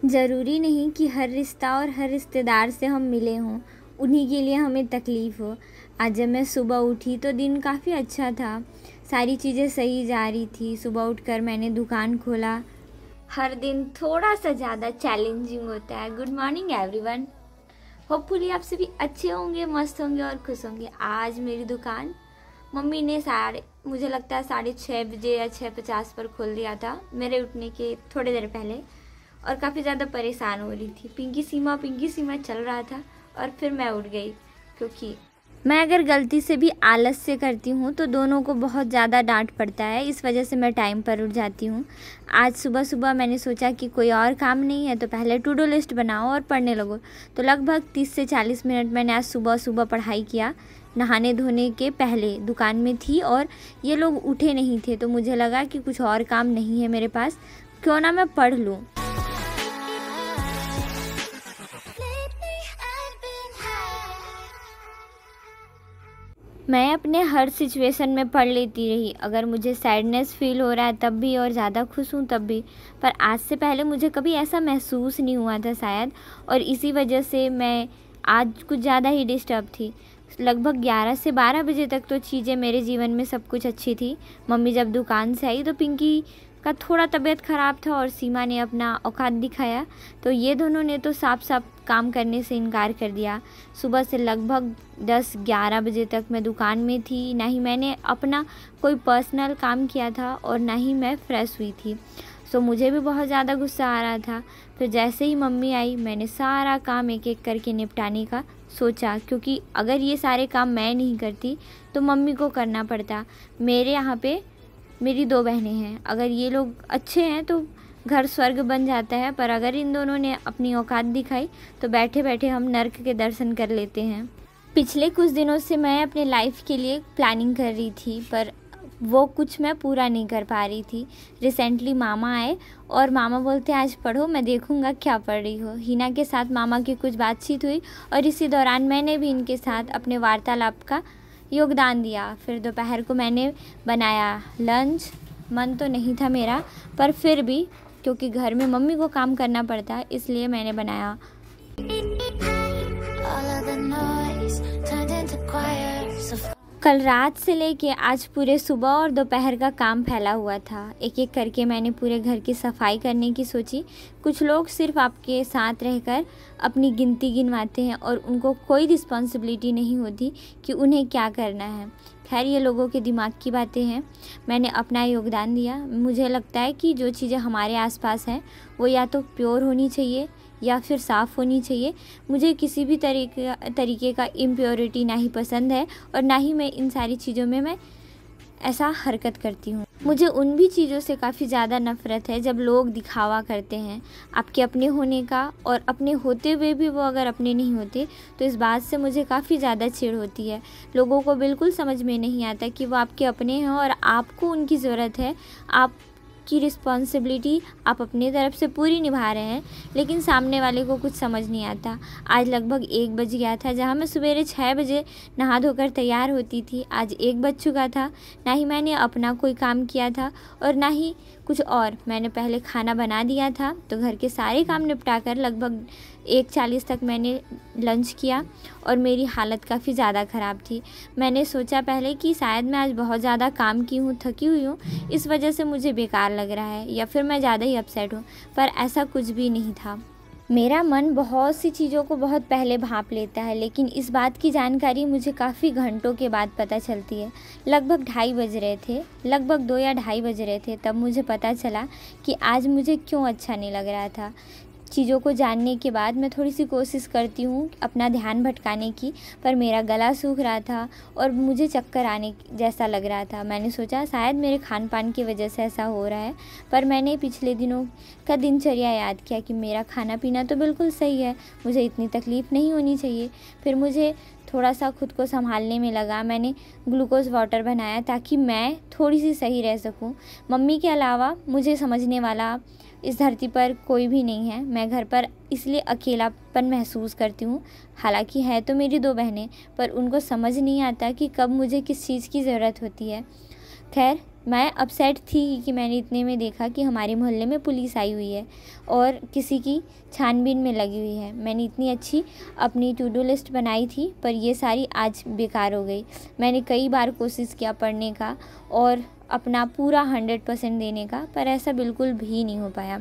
ज़रूरी नहीं कि हर रिश्ता और हर रिश्तेदार से हम मिले हों, उन्हीं के लिए हमें तकलीफ़ हो। आज जब मैं सुबह उठी तो दिन काफ़ी अच्छा था, सारी चीज़ें सही जा रही थी। सुबह उठकर मैंने दुकान खोला। हर दिन थोड़ा सा ज़्यादा चैलेंजिंग होता है। गुड मॉर्निंग एवरीवन, होपफुली आप सभी अच्छे होंगे, मस्त होंगे और खुश होंगे। आज मेरी दुकान मम्मी ने मुझे लगता है 6:30 बजे या 6:50 पर खोल दिया था, मेरे उठने के थोड़ी देर पहले। और काफ़ी ज़्यादा परेशान हो रही थी। पिंकी सीमा चल रहा था और फिर मैं उठ गई, क्योंकि मैं अगर गलती से भी आलस से करती हूँ तो दोनों को बहुत ज़्यादा डांट पड़ता है। इस वजह से मैं टाइम पर उठ जाती हूँ। आज सुबह सुबह मैंने सोचा कि कोई और काम नहीं है तो पहले टू डू लिस्ट बनाओ और पढ़ने लगो। तो लगभग 30 से 40 मिनट मैंने आज सुबह सुबह पढ़ाई किया। नहाने धोने के पहले दुकान में थी और ये लोग उठे नहीं थे, तो मुझे लगा कि कुछ और काम नहीं है मेरे पास, क्यों ना मैं पढ़ लूँ। मैं अपने हर सिचुएशन में पढ़ लेती रही। अगर मुझे सैडनेस फील हो रहा है तब भी, और ज़्यादा खुश हूँ तब भी। पर आज से पहले मुझे कभी ऐसा महसूस नहीं हुआ था शायद, और इसी वजह से मैं आज कुछ ज़्यादा ही डिस्टर्ब थी। लगभग 11 से 12 बजे तक तो चीज़ें मेरे जीवन में सब कुछ अच्छी थी। मम्मी जब दुकान से आई तो पिंकी का थोड़ा तबीयत ख़राब था और सीमा ने अपना औकात दिखाया, तो ये दोनों ने तो साफ साफ काम करने से इनकार कर दिया। सुबह से लगभग 10-11 बजे तक मैं दुकान में थी। ना ही मैंने अपना कोई पर्सनल काम किया था और ना ही मैं फ्रेश हुई थी। सो मुझे भी बहुत ज़्यादा गुस्सा आ रहा था। फिर जैसे ही मम्मी आई मैंने सारा काम एक एक करके निपटाने का सोचा, क्योंकि अगर ये सारे काम मैं नहीं करती तो मम्मी को करना पड़ता। मेरे यहाँ पे मेरी 2 बहनें हैं, अगर ये लोग अच्छे हैं तो घर स्वर्ग बन जाता है, पर अगर इन दोनों ने अपनी औकात दिखाई तो बैठे बैठे हम नर्क के दर्शन कर लेते हैं। पिछले कुछ दिनों से मैं अपने लाइफ के लिए प्लानिंग कर रही थी, पर वो कुछ मैं पूरा नहीं कर पा रही थी। रिसेंटली मामा आए और मामा बोलते आज पढ़ो, मैं देखूंगा क्या पढ़ रही हो। हिना के साथ मामा की कुछ बातचीत हुई और इसी दौरान मैंने भी इनके साथ अपने वार्तालाप का योगदान दिया। फिर दोपहर को मैंने बनाया लंच। मन तो नहीं था मेरा, पर फिर भी क्योंकि घर में मम्मी को काम करना पड़ता है इसलिए मैंने बनाया। कल रात से लेके आज पूरे सुबह और दोपहर का काम फैला हुआ था। एक एक करके मैंने पूरे घर की सफाई करने की सोची। कुछ लोग सिर्फ आपके साथ रहकर अपनी गिनती गिनवाते हैं और उनको कोई रिस्पॉन्सिबिलिटी नहीं होती कि उन्हें क्या करना है। खैर, ये लोगों के दिमाग की बातें हैं। मैंने अपना योगदान दिया। मुझे लगता है कि जो चीज़ें हमारे आसपास हैं वो या तो प्योर होनी चाहिए या फिर साफ़ होनी चाहिए। मुझे किसी भी तरीके का इम्प्योरिटी ना ही पसंद है और ना ही मैं इन सारी चीज़ों में मैं ऐसा हरकत करती हूँ। मुझे उन भी चीज़ों से काफ़ी ज़्यादा नफ़रत है जब लोग दिखावा करते हैं आपके अपने होने का, और अपने होते हुए भी वो अगर अपने नहीं होते तो इस बात से मुझे काफ़ी ज़्यादा चिढ़ होती है। लोगों को बिल्कुल समझ में नहीं आता कि वो आपके अपने हैं और आपको उनकी ज़रूरत है। आप की रिस्पॉन्सिबिलिटी आप अपनी तरफ से पूरी निभा रहे हैं, लेकिन सामने वाले को कुछ समझ नहीं आता। आज लगभग 1 बज गया था, जहां मैं सवेरे 6 बजे नहा धोकर तैयार होती थी, आज 1 बज चुका था। ना ही मैंने अपना कोई काम किया था और ना ही कुछ और। मैंने पहले खाना बना दिया था तो घर के सारे काम निपटाकर लगभग 1:40 तक मैंने लंच किया और मेरी हालत काफ़ी ज़्यादा ख़राब थी। मैंने सोचा पहले कि शायद मैं आज बहुत ज़्यादा काम की हूँ, थकी हुई हूँ, इस वजह से मुझे बेकार लग रहा है या फिर मैं ज़्यादा ही अपसेट हूँ, पर ऐसा कुछ भी नहीं था। मेरा मन बहुत सी चीज़ों को बहुत पहले भांप लेता है, लेकिन इस बात की जानकारी मुझे काफ़ी घंटों के बाद पता चलती है। लगभग 2:30 बज रहे थे, लगभग 2 या 2:30 बज रहे थे, तब मुझे पता चला कि आज मुझे क्यों अच्छा नहीं लग रहा था। चीज़ों को जानने के बाद मैं थोड़ी सी कोशिश करती हूँ अपना ध्यान भटकाने की, पर मेरा गला सूख रहा था और मुझे चक्कर आने जैसा लग रहा था। मैंने सोचा शायद मेरे खान पान की वजह से ऐसा हो रहा है, पर मैंने पिछले दिनों का दिनचर्या याद किया कि मेरा खाना पीना तो बिल्कुल सही है, मुझे इतनी तकलीफ़ नहीं होनी चाहिए। फिर मुझे थोड़ा सा खुद को संभालने में लगा। मैंने ग्लूकोज़ वाटर बनाया ताकि मैं थोड़ी सी सही रह सकूं। मम्मी के अलावा मुझे समझने वाला इस धरती पर कोई भी नहीं है। मैं घर पर इसलिए अकेलापन महसूस करती हूँ। हालांकि है तो मेरी 2 बहनें, पर उनको समझ नहीं आता कि कब मुझे किस चीज़ की ज़रूरत होती है। खैर, मैं अपसेट थी कि मैंने इतने में देखा कि हमारे मोहल्ले में पुलिस आई हुई है और किसी की छानबीन में लगी हुई है। मैंने इतनी अच्छी अपनी टू डू लिस्ट बनाई थी, पर ये सारी आज बेकार हो गई। मैंने कई बार कोशिश किया पढ़ने का और अपना पूरा 100% देने का, पर ऐसा बिल्कुल भी नहीं हो पाया।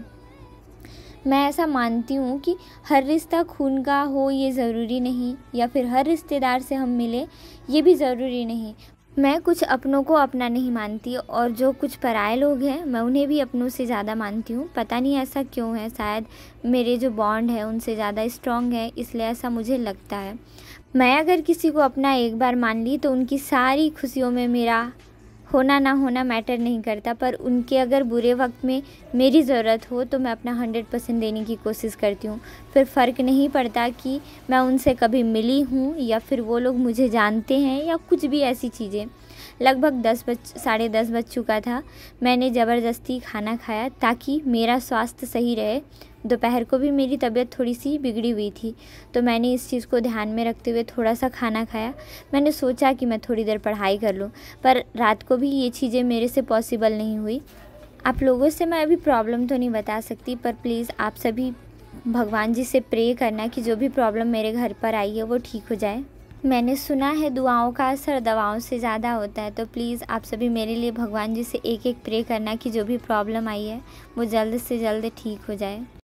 मैं ऐसा मानती हूँ कि हर रिश्ता खून का हो ये ज़रूरी नहीं, या फिर हर रिश्तेदार से हम मिले ये भी ज़रूरी नहीं। मैं कुछ अपनों को अपना नहीं मानती और जो कुछ पराये लोग हैं मैं उन्हें भी अपनों से ज़्यादा मानती हूँ। पता नहीं ऐसा क्यों है, शायद मेरे जो बॉन्ड है उनसे ज़्यादा स्ट्रॉन्ग है, इसलिए ऐसा मुझे लगता है। मैं अगर किसी को अपना एक बार मान ली तो उनकी सारी खुशियों में मेरा होना ना होना मैटर नहीं करता, पर उनके अगर बुरे वक्त में मेरी ज़रूरत हो तो मैं अपना 100% देने की कोशिश करती हूँ। फिर फ़र्क नहीं पड़ता कि मैं उनसे कभी मिली हूँ या फिर वो लोग मुझे जानते हैं या कुछ भी ऐसी चीज़ें। लगभग 10 बज चुका था। मैंने ज़बरदस्ती खाना खाया ताकि मेरा स्वास्थ्य सही रहे। दोपहर को भी मेरी तबीयत थोड़ी सी बिगड़ी हुई थी, तो मैंने इस चीज़ को ध्यान में रखते हुए थोड़ा सा खाना खाया। मैंने सोचा कि मैं थोड़ी देर पढ़ाई कर लूँ, पर रात को भी ये चीज़ें मेरे से पॉसिबल नहीं हुई। आप लोगों से मैं अभी प्रॉब्लम तो नहीं बता सकती, पर प्लीज़ आप सभी भगवान जी से प्रे करना कि जो भी प्रॉब्लम मेरे घर पर आई है वो ठीक हो जाए। मैंने सुना है दुआओं का असर दवाओं से ज़्यादा होता है, तो प्लीज़ आप सभी मेरे लिए भगवान जी से एक एक प्रे करना कि जो भी प्रॉब्लम आई है वो जल्द से जल्द ठीक हो जाए।